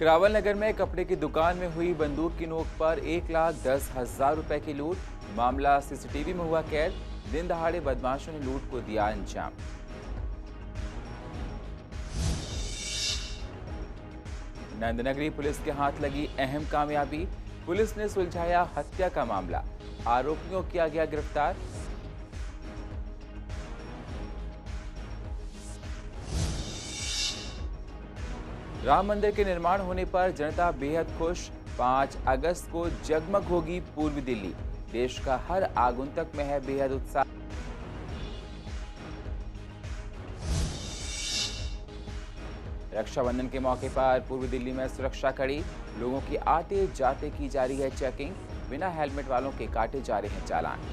करावल नगर में कपड़े की दुकान में हुई बंदूक की नोक पर 1,10,000 रुपए की लूट। मामला सीसीटीवी में हुआ कैद। दिन दहाड़े बदमाशों ने लूट को दिया अंजाम। नंदनगरी पुलिस के हाथ लगी अहम कामयाबी। पुलिस ने सुलझाया हत्या का मामला। आरोपियों किया गया गिरफ्तार। राम मंदिर के निर्माण होने पर जनता बेहद खुश। 5 अगस्त को जगमग होगी पूर्वी दिल्ली। देश का हर आगंतुक में है बेहद उत्साह। रक्षाबंधन के मौके पर पूर्वी दिल्ली में सुरक्षा कड़ी। लोगों की आते जाते की जा रही है चेकिंग। बिना हेलमेट वालों के काटे जा रहे हैं चालान।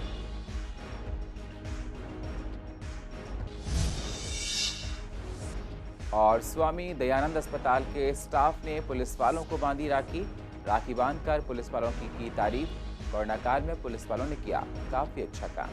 और स्वामी दयानंद अस्पताल के स्टाफ ने पुलिस वालों को बांधी राखी। राखी बांधकर पुलिस वालों की तारीफ। कोरोना काल में पुलिस वालों ने किया काफी अच्छा काम।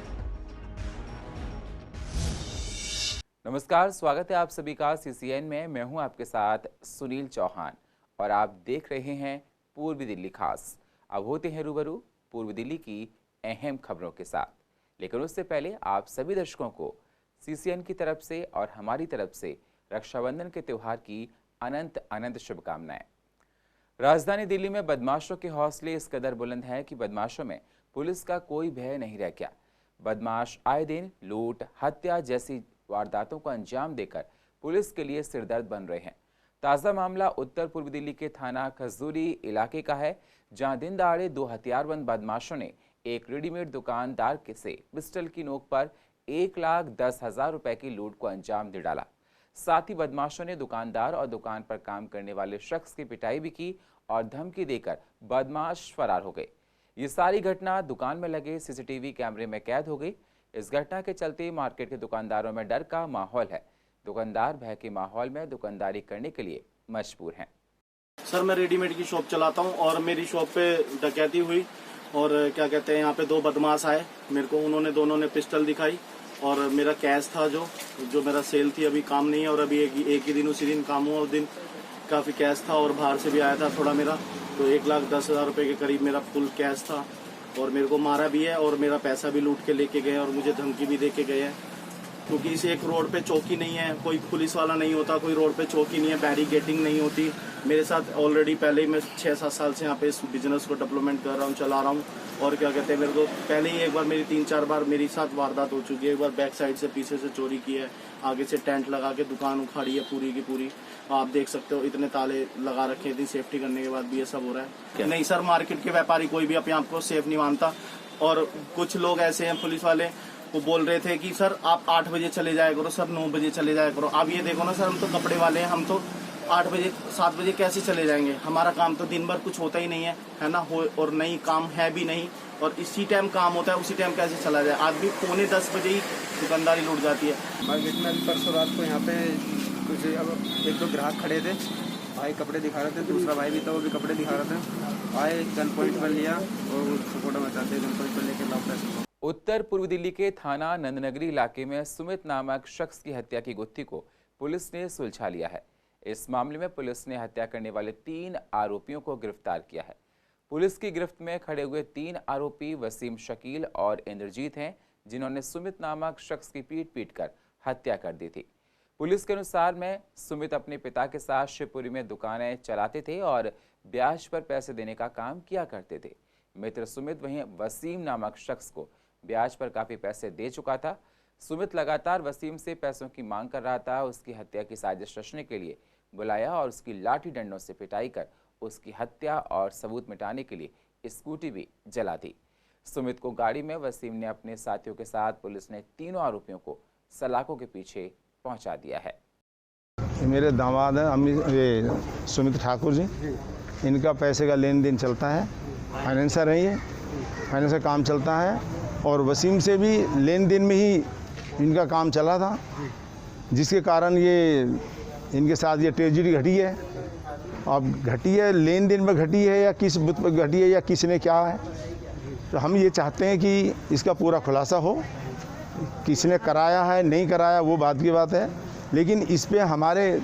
नमस्कार, स्वागत है आप सभी का सीसीएन में। मैं हूं आपके साथ सुनील चौहान और आप देख रहे हैं पूर्वी दिल्ली खास। अब होते हैं रूबरू पूर्वी दिल्ली की अहम खबरों के साथ, लेकिन उससे पहले आप सभी दर्शकों को सीसीएन की तरफ से और हमारी तरफ से रक्षाबंधन के त्योहार की अनंत अनंत शुभकामनाएं। राजधानी दिल्ली में बदमाशों के हौसले इस कदर बुलंद हैं कि बदमाशों में पुलिस का कोई भय नहीं रह गया। बदमाश आए दिन लूट, हत्या जैसी वारदातों को अंजाम देकर पुलिस के लिए सिरदर्द बन रहे हैं। ताज़ा मामला उत्तर पूर्वी दिल्ली के थाना खजूरी इलाके का है, जहां दिन दहाड़े 2 हथियारबंद बदमाशों ने एक रेडीमेड दुकानदार से पिस्टल की नोक पर 1,10,000 रुपए की लूट को अंजाम दे डाला। साथ ही बदमाशों ने दुकानदार और दुकान पर काम करने वाले शख्स की पिटाई भी की और धमकी देकर बदमाश फरार हो गए। ये सारी घटना दुकान में लगे सीसीटीवी कैमरे में कैद हो गई। इस घटना के चलते मार्केट के दुकानदारों में डर का माहौल है। दुकानदार भय के माहौल में दुकानदारी करने के लिए मजबूर हैं। सर, मैं रेडीमेड की शॉप चलाता हूं और मेरी शॉप पे डकैती हुई और क्या कहते हैं, यहाँ पे 2 बदमाश आए मेरे को। दोनों ने पिस्टल दिखाई और मेरा कैश था जो मेरा सेल थी, अभी काम नहीं है और अभी एक ही दिन उसी दिन काम हुआ। उस दिन काफ़ी कैश था और बाहर से भी आया था थोड़ा मेरा, तो 1,10,000 रुपये के करीब मेरा फुल कैश था। और मेरे को मारा भी है और मेरा पैसा भी लूट के लेके गए और मुझे धमकी भी दे के गए हैं, क्योंकि इस एक रोड पे चौकी नहीं है, कोई पुलिस वाला नहीं होता, कोई रोड पे चौकी नहीं है, बैरिकेडिंग नहीं होती। मेरे साथ ऑलरेडी पहले ही मैं 6-7 साल से यहाँ पे इस बिजनेस को डेवलपमेंट कर रहा हूँ, चला रहा हूँ। और क्या कहते हैं, मेरे को पहले ही एक बार मेरी 3-4 बार मेरे साथ वारदात हो चुकी है। एक बार बैक साइड से पीछे से चोरी की है, आगे से टेंट लगा के दुकान उखाड़ी है पूरी की पूरी। आप देख सकते हो, इतने ताले लगा रखे हैं, इतनी सेफ्टी करने के बाद भी ये सब हो रहा है। नहीं सर, मार्केट के व्यापारी कोई भी अपने आप को सेफ नहीं मानता। और कुछ लोग ऐसे हैं पुलिस वाले, वो बोल रहे थे कि सर आप 8 बजे चले जाया करो, सर 9 बजे चले जाया करो। अब ये देखो ना सर, हम तो कपड़े वाले हैं, हम तो 8 बजे 7 बजे कैसे चले जाएंगे? हमारा काम तो दिन भर कुछ होता ही नहीं है ना, और नहीं काम है भी नहीं, और इसी टाइम काम होता है, उसी टाइम कैसे चला जाए? आज भी 9:45 बजे ही दुकानदारी लूट जाती है। मार्केट में परसों रात को यहाँ पे कुछ 1-2 ग्राहक खड़े थे, भाई कपड़े दिखा रहे थे, दूसरा भाई भी था वो भी कपड़े दिखा रहे थे। आए, गन पॉइंट पर लिया और फोटो मचाते गन पॉइंट पर लेके वापस। उत्तर पूर्वी दिल्ली के थाना नंदनगरी इलाके में सुमित नामक शख्स की हत्या की गुत्थी को पुलिस ने सुलझा लिया है। इस मामले में पुलिस ने हत्या करने वाले 3 आरोपियों को गिरफ्तार किया है। पुलिस की गिरफ्त में खड़े हुए 3 आरोपी वसीम, शकील और इंद्रजीत हैं, जिन्होंने सुमित नामक शख्स की पीट कर हत्या कर दी थी। पुलिस के अनुसार में सुमित अपने पिता के साथ शिवपुरी में दुकानें चलाते थे और ब्याज पर पैसे देने का काम किया करते थे। मित्र सुमित वहीं वसीम नामक शख्स को ब्याज पर काफी पैसे दे चुका था। सुमित लगातार वसीम से पैसों की मांग कर रहा था। उसकी हत्या की साजिश रचने के लिए बुलाया और उसकी लाठी डंडों से पिटाई कर उसकी हत्या और सबूत मिटाने के लिए स्कूटी भी जला दी। सुमित को गाड़ी में वसीम ने अपने साथियों के साथ पुलिस ने तीनों आरोपियों को सलाखों के पीछे पहुंचा दिया है। मेरे दामाद हैं सुमित ठाकुर जी, इनका पैसे का लेन देन चलता है, फाइनेंसर है ये, फाइनेंसर काम चलता है और वसीम से भी लेन देन में ही इनका काम चला था, जिसके कारण ये इनके साथ ये ट्रेजेडी घटी है। अब घटी है लेन देन में घटी है या किस बुत पर घटी है या किसने क्या है, तो हम ये चाहते हैं कि इसका पूरा खुलासा हो। किसने कराया है नहीं कराया वो बात की बात है, लेकिन इस पे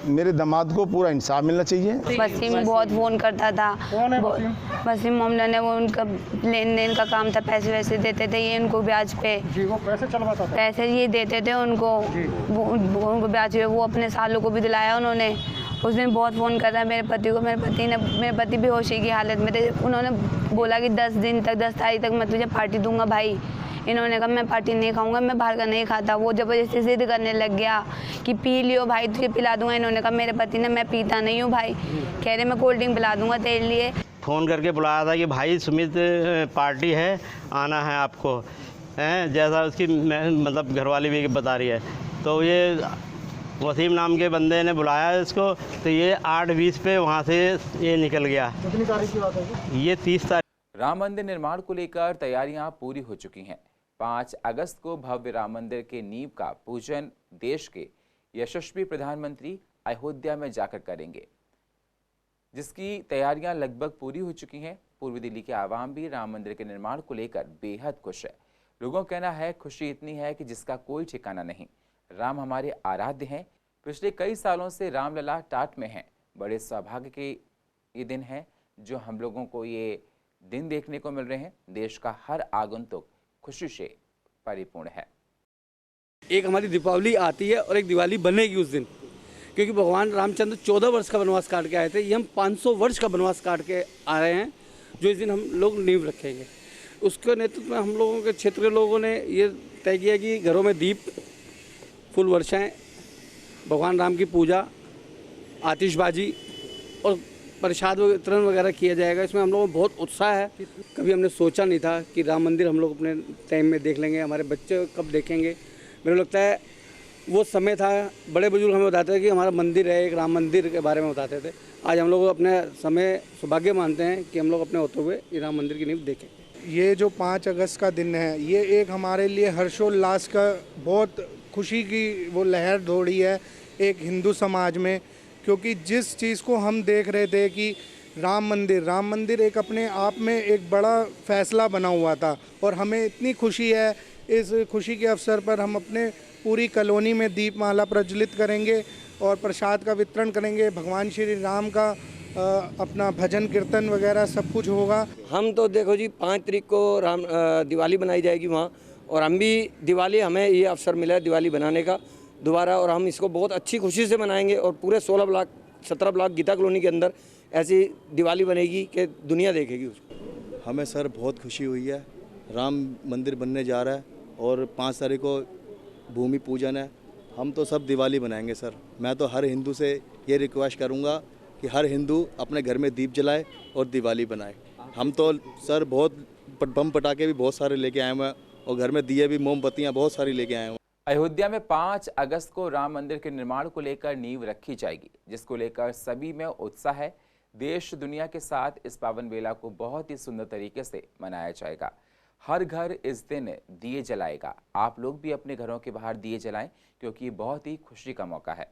मेरे दामाद को पूरा इंसाफ मिलना चाहिए। वसीम बहुत फ़ोन करता था। वसीम मामला ने वो उनका लेन देन का काम था, पैसे वैसे देते थे ये उनको ब्याज पे जी, वो पैसे चलवाता था। पैसे ये देते थे उनको, उनको ब्याज पे। वो अपने सालों को भी दिलाया उन्होंने। उस दिन बहुत फ़ोन कर रहा है मेरे पति को। मेरे पति बेहोशी की हालत में थे। उन्होंने बोला कि 10 तारीख तक मैं तुझे पार्टी दूंगा भाई। इन्होंने कहा मैं पार्टी नहीं खाऊंगा, मैं बाहर का नहीं खाता। वो ज़बरदस्ती जिद करने लग गया कि पी लियो भाई, तुझे पिला दूंगा। इन्होंने कहा मेरे पति ने मैं पीता नहीं हूँ भाई, कह रहे मैं कोल्ड ड्रिंक पिला दूंगा तेरे लिए। फ़ोन करके बुलाया था कि भाई सुमित पार्टी है, आना है आपको, हैं जैसा उसकी मतलब घरवाली भी बता रही है। तो ये वसीम नाम के बंदे ने बुलाया इसको, तो ये 8:20 पे वहाँ से ये निकल गया। कितनी तारीख की बात है? ये 30 तारीख। राम मंदिर निर्माण को लेकर तैयारियां पूरी हो चुकी हैं। 5 अगस्त को भव्य राम मंदिर के नींव का पूजन देश के यशस्वी प्रधानमंत्री अयोध्या में जाकर करेंगे, जिसकी तैयारियां लगभग पूरी हो चुकी हैं। पूर्वी दिल्ली के आवाम भी राम मंदिर के निर्माण को लेकर बेहद खुश है। लोगों का कहना है खुशी इतनी है कि जिसका कोई ठिकाना नहीं। राम हमारे आराध्य हैं। पिछले कई सालों से रामलला टाट में हैं। बड़े सौभाग्य के ये दिन हैं जो हम लोगों को ये दिन देखने को मिल रहे हैं। देश का हर आगंतुक खुशी से परिपूर्ण है। एक हमारी दीपावली आती है और एक दिवाली बनेगी उस दिन, क्योंकि भगवान रामचंद्र 14 वर्ष का वनवास काट के आए थे। ये हम 500 वर्ष का वनवास काट के आ रहे हैं, जो इस दिन हम लोग नींव रखेंगे। उसके नेतृत्व में हम लोगों के क्षेत्र के लोगों ने ये तय किया कि घरों में दीप, फूल वर्षाएँ, भगवान राम की पूजा, आतिशबाजी और प्रसाद वितरण वगैरह किया जाएगा। इसमें हम लोगों को बहुत उत्साह है। कभी हमने सोचा नहीं था कि राम मंदिर हम लोग अपने टाइम में देख लेंगे, हमारे बच्चे कब देखेंगे। मेरे लगता है वो समय था, बड़े बुजुर्ग हमें बताते थे कि हमारा मंदिर है, एक राम मंदिर के बारे में बताते थे। आज हम लोग अपने समय सौभाग्य मानते हैं कि हम लोग अपने होते हुए ये राम मंदिर की नींव देखें। ये जो 5 अगस्त का दिन है, ये एक हमारे लिए हर्षोल्लास का, बहुत खुशी की वो लहर दौड़ी है एक हिंदू समाज में, क्योंकि जिस चीज़ को हम देख रहे थे कि राम मंदिर एक अपने आप में एक बड़ा फैसला बना हुआ था। और हमें इतनी खुशी है, इस खुशी के अवसर पर हम अपने पूरी कॉलोनी में दीपमाला प्रज्वलित करेंगे और प्रसाद का वितरण करेंगे। भगवान श्री राम का अपना भजन कीर्तन वगैरह सब कुछ होगा। हम तो देखो जी 5 तारीख को दिवाली बनाई जाएगी वहाँ, और हम भी दिवाली, हमें ये अवसर मिला है दिवाली बनाने का दोबारा, और हम इसको बहुत अच्छी खुशी से मनाएंगे। और पूरे 17 ब्लॉक गीता कॉलोनी के अंदर ऐसी दिवाली बनेगी कि दुनिया देखेगी उसको। हमें सर बहुत खुशी हुई है, राम मंदिर बनने जा रहा है और 5 तारीख को भूमि पूजन है। हम तो सब दिवाली बनाएंगे सर। मैं तो हर हिंदू से ये रिक्वेस्ट करूँगा कि हर हिंदू अपने घर में दीप जलाए और दिवाली बनाए। हम तो सर बहुत बम पटाखे भी बहुत सारे लेके आए हैं और घर में दिए भी, मोमबत्तियाँ बहुत सारी लेके आए हैं। अयोध्या में 5 अगस्त को राम मंदिर के निर्माण को लेकर नींव रखी जाएगी, जिसको लेकर सभी में उत्साह है। देश दुनिया के साथ इस पावन बेला को बहुत ही सुंदर तरीके से मनाया जाएगा। हर घर इस दिन दिए जलाएगा। आप लोग भी अपने घरों के बाहर दिए जलाएं, क्योंकि ये बहुत ही खुशी का मौका है।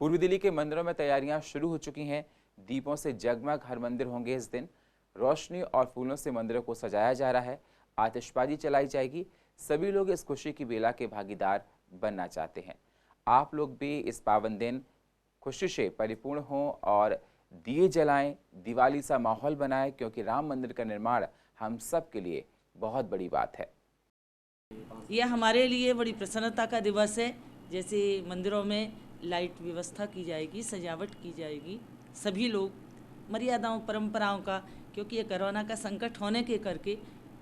पूर्वी दिल्ली के मंदिरों में तैयारियां शुरू हो चुकी हैं। दीपों से जगमग हर मंदिर होंगे इस दिन। रोशनी और फूलों से मंदिरों को सजाया जा रहा है। आतिशबाजी चलाई जाएगी। सभी लोग इस खुशी की बेला के भागीदार बनना चाहते हैं। आप लोग भी इस पावन दिन खुशी से परिपूर्ण हों और दिए जलाएं, दिवाली सा माहौल बनाएं, क्योंकि राम मंदिर का निर्माण हम सब के लिए बहुत बड़ी बात है। यह हमारे लिए बड़ी प्रसन्नता का दिवस है। जैसे मंदिरों में लाइट व्यवस्था की जाएगी, सजावट की जाएगी, सभी लोग मर्यादाओं परंपराओं का, क्योंकि ये कोरोना का संकट होने के करके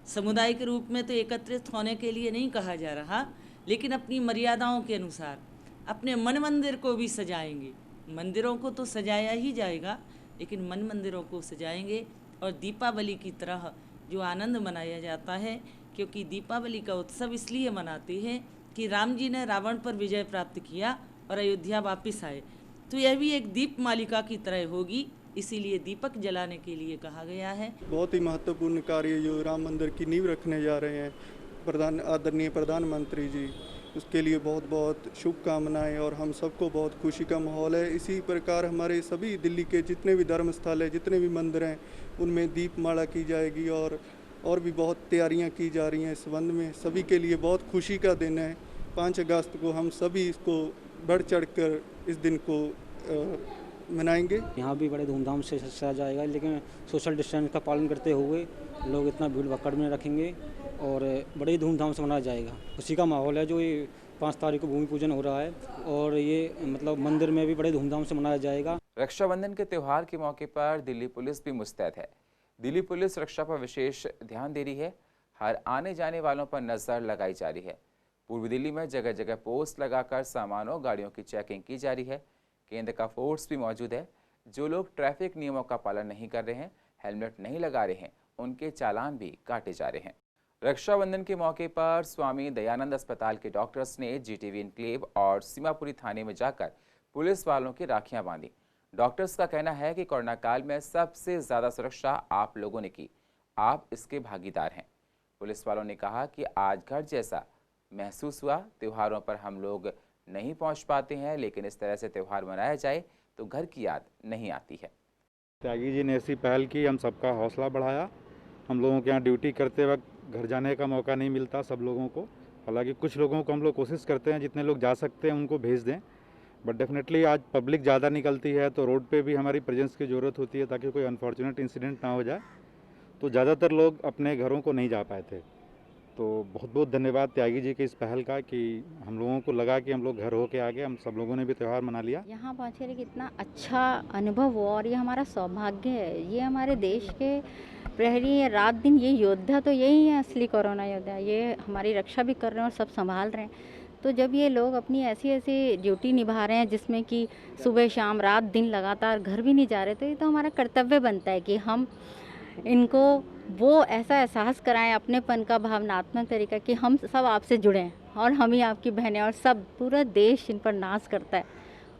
समुदाय के रूप में तो एकत्रित होने के लिए नहीं कहा जा रहा, लेकिन अपनी मर्यादाओं के अनुसार अपने मन मंदिर को भी सजाएंगे। मंदिरों को तो सजाया ही जाएगा, लेकिन मन मंदिरों को सजाएंगे। और दीपावली की तरह जो आनंद मनाया जाता है, क्योंकि दीपावली का उत्सव इसलिए मनाते हैं कि राम जी ने रावण पर विजय प्राप्त किया और अयोध्या वापस आए, तो यह भी एक दीप मालिका की तरह होगी, इसीलिए दीपक जलाने के लिए कहा गया है। बहुत ही महत्वपूर्ण कार्य जो राम मंदिर की नींव रखने जा रहे हैं आदरणीय प्रधानमंत्री जी, उसके लिए बहुत बहुत शुभकामनाएं और हम सबको बहुत खुशी का माहौल है। इसी प्रकार हमारे सभी दिल्ली के जितने भी धर्म स्थल है, जितने भी मंदिर हैं, उनमें दीपमाला की जाएगी और भी बहुत तैयारियां की जा रही हैं इस संबंध में। सभी के लिए बहुत खुशी का दिन है। 5 अगस्त को हम सभी इसको बढ़ चढ़कर इस दिन को मनाएंगे। यहाँ भी बड़े धूमधाम से सजाया जाएगा, लेकिन सोशल डिस्टेंस का पालन करते हुए लोग इतना भीड़ भक्कड़ में रखेंगे और बड़े ही धूमधाम से मनाया जाएगा। खुशी का माहौल है। जो ये 5 तारीख को भूमि पूजन हो रहा है और ये मतलब मंदिर में भी बड़े धूमधाम से मनाया जाएगा। रक्षाबंधन के त्यौहार के मौके पर दिल्ली पुलिस भी मुस्तैद है। दिल्ली पुलिस रक्षा पर विशेष ध्यान दे रही है। हर आने जाने वालों पर नजर लगाई जा रही है। पूर्वी दिल्ली में जगह जगह पोस्ट लगाकर सामानों गाड़ियों की चेकिंग की जा रही है। केंद्र का फोर्स भी मौजूद है। जो लोग ट्रैफिक नियमों का पालन नहीं कर रहे हैं, हेलमेट नहीं लगा रहे हैं, उनके चालान भी काटे जा रहे हैं। रक्षाबंधन के मौके पर स्वामी दयानंद अस्पताल के डॉक्टर्स ने जीटीवी इनक्लेव और सीमापुरी थाने में जाकर पुलिस वालों की राखियां बांधी। डॉक्टर्स का कहना है कि कोरोना काल में सबसे ज़्यादा सुरक्षा आप लोगों ने की, आप इसके भागीदार हैं। पुलिस वालों ने कहा कि आज घर जैसा महसूस हुआ। त्योहारों पर हम लोग नहीं पहुंच पाते हैं, लेकिन इस तरह से त्यौहार मनाया जाए तो घर की याद नहीं आती है। त्यागी जी ने ऐसी पहल की, हम सबका हौसला बढ़ाया। हम लोगों के यहाँ ड्यूटी करते वक्त घर जाने का मौका नहीं मिलता सब लोगों को। हालांकि कुछ लोगों को हम लोग कोशिश करते हैं जितने लोग जा सकते हैं उनको भेज दें, बट डेफिनेटली आज पब्लिक ज़्यादा निकलती है तो रोड पे भी हमारी प्रेजेंस की ज़रूरत होती है ताकि कोई अनफॉर्चुनेट इंसिडेंट ना हो जाए। तो ज़्यादातर लोग अपने घरों को नहीं जा पाए थे। तो बहुत बहुत धन्यवाद त्यागी जी के इस पहल का कि हम लोगों को लगा कि हम लोग घर होके आ गए, हम सब लोगों ने भी त्यौहार मना लिया। यहाँ पहुँचे एक इतना अच्छा अनुभव हुआ और ये हमारा सौभाग्य है। ये हमारे देश के प्रहरी है, रात दिन ये योद्धा तो यही है, असली कोरोना योद्धा। ये हमारी रक्षा भी कर रहे हैं और सब संभाल रहे हैं। तो जब ये लोग अपनी ऐसी ऐसी ड्यूटी निभा रहे हैं जिसमें कि सुबह शाम रात दिन लगातार घर भी नहीं जा रहे, तो ये तो हमारा कर्तव्य बनता है कि हम इनको वो ऐसा एहसास कराएं अपनेपन का, भावनात्मक तरीका कि हम सब आपसे जुड़े हैं और हम ही आपकी बहनें और सब पूरा देश इन पर नाज करता है।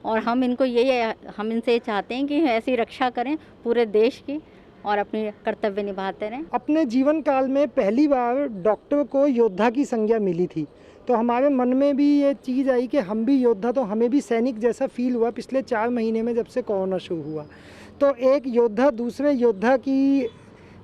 और हम इनसे चाहते हैं कि ऐसी रक्षा करें पूरे देश की और अपनी कर्तव्य निभाते रहें। अपने जीवन काल में पहली बार डॉक्टर को योद्धा की संज्ञा मिली थी, तो हमारे मन में भी ये चीज़ आई कि हम भी योद्धा, तो हमें भी सैनिक जैसा फील हुआ पिछले 4 महीने में जब से कोरोना शुरू हुआ। तो एक योद्धा दूसरे योद्धा की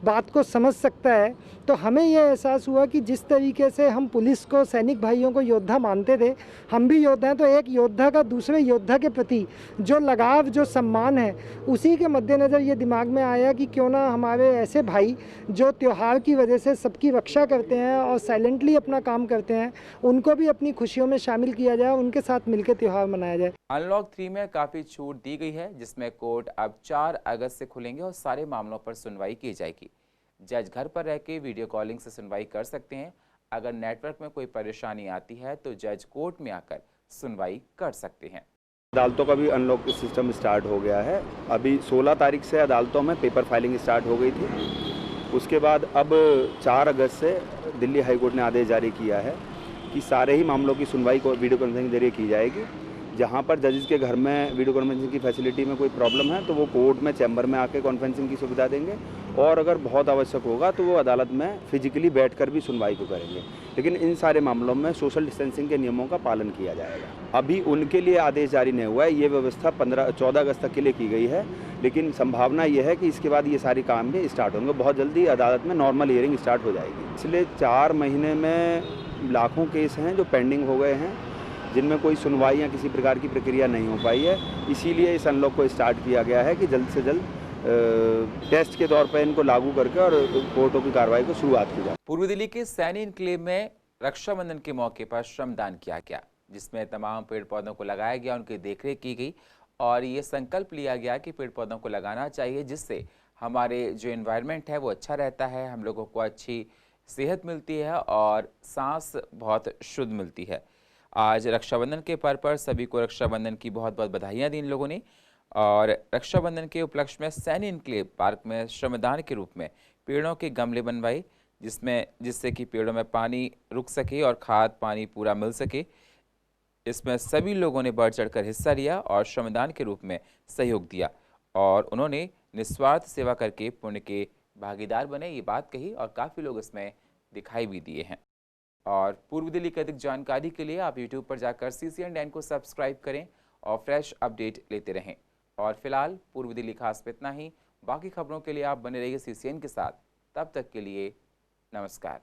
बात को समझ सकता है। तो हमें यह एहसास हुआ कि जिस तरीके से हम पुलिस को, सैनिक भाइयों को योद्धा मानते थे, हम भी योद्धा हैं। तो एक योद्धा का दूसरे योद्धा के प्रति जो लगाव, जो सम्मान है, उसी के मद्देनज़र ये दिमाग में आया कि क्यों ना हमारे ऐसे भाई जो त्यौहार की वजह से सबकी रक्षा करते हैं और साइलेंटली अपना काम करते हैं, उनको भी अपनी खुशियों में शामिल किया जाए, उनके साथ मिलकर त्यौहार मनाया जाए। अनलॉक 3 में काफ़ी छूट दी गई है, जिसमें कोर्ट अब 4 अगस्त से खुलेंगे और सारे मामलों पर सुनवाई की जाएगी। जज घर पर रह के वीडियो कॉलिंग से सुनवाई कर सकते हैं। अगर नेटवर्क में कोई परेशानी आती है तो जज कोर्ट में आकर सुनवाई कर सकते हैं। अदालतों का भी अनलॉक सिस्टम स्टार्ट हो गया है। अभी 16 तारीख से अदालतों में पेपर फाइलिंग स्टार्ट हो गई थी। उसके बाद अब 4 अगस्त से दिल्ली हाई कोर्ट ने आदेश जारी किया है कि सारे ही मामलों की सुनवाई को वीडियो कॉन्फ्रेंसिंग के जरिए की जाएगी। जहाँ पर जजेस के घर में वीडियो कॉन्फ्रेंसिंग की फैसिलिटी में कोई प्रॉब्लम है तो वो कोर्ट में चैम्बर में आके कॉन्फ्रेंसिंग की सुविधा देंगे, और अगर बहुत आवश्यक होगा तो वो अदालत में फिजिकली बैठकर भी सुनवाई को करेंगे। लेकिन इन सारे मामलों में सोशल डिस्टेंसिंग के नियमों का पालन किया जाएगा। अभी उनके लिए आदेश जारी नहीं हुआ है। ये व्यवस्था 14 अगस्त तक के लिए की गई है, लेकिन संभावना ये है कि इसके बाद ये सारी काम भी स्टार्ट होंगे। बहुत जल्दी अदालत में नॉर्मल हियरिंग स्टार्ट हो जाएगी। पिछले 4 महीने में लाखों केस हैं जो पेंडिंग हो गए हैं, जिनमें कोई सुनवाई या किसी प्रकार की प्रक्रिया नहीं हो पाई है। इसीलिए इस अनलॉक को स्टार्ट किया गया है कि जल्द से जल्द टेस्ट के तौर पर इनको लागू करके और कोर्टों की कार्रवाई को शुरुआत की जाए। पूर्वी दिल्ली के सैनी इनक्लेव में रक्षाबंधन के मौके पर श्रमदान किया गया, जिसमें तमाम पेड़ पौधों को लगाया गया, उनकी देखरेख की गई और ये संकल्प लिया गया कि पेड़ पौधों को लगाना चाहिए, जिससे हमारे जो एनवायरनमेंट है वो अच्छा रहता है, हम लोगों को अच्छी सेहत मिलती है और सांस बहुत शुद्ध मिलती है। आज रक्षाबंधन के पर्व पर सभी को रक्षाबंधन की बहुत बहुत बधाइयाँ दी इन लोगों ने। और रक्षाबंधन के उपलक्ष्य में सैनी इनक्लेव पार्क में श्रमदान के रूप में पेड़ों के गमले बनवाए, जिससे कि पेड़ों में पानी रुक सके और खाद पानी पूरा मिल सके। इसमें सभी लोगों ने बढ़ चढ़कर हिस्सा लिया और श्रमदान के रूप में सहयोग दिया और उन्होंने निस्वार्थ सेवा करके पुण्य के भागीदार बने, ये बात कही और काफ़ी लोग इसमें दिखाई भी दिए हैं। और पूर्वी दिल्ली की अधिक जानकारी के लिए आप YouTube पर जाकर CCN को सब्सक्राइब करें और फ्रेश अपडेट लेते रहें। और फिलहाल पूर्वी दिल्ली खास में इतना ही। बाकी खबरों के लिए आप बने रहिए CCN के साथ। तब तक के लिए नमस्कार।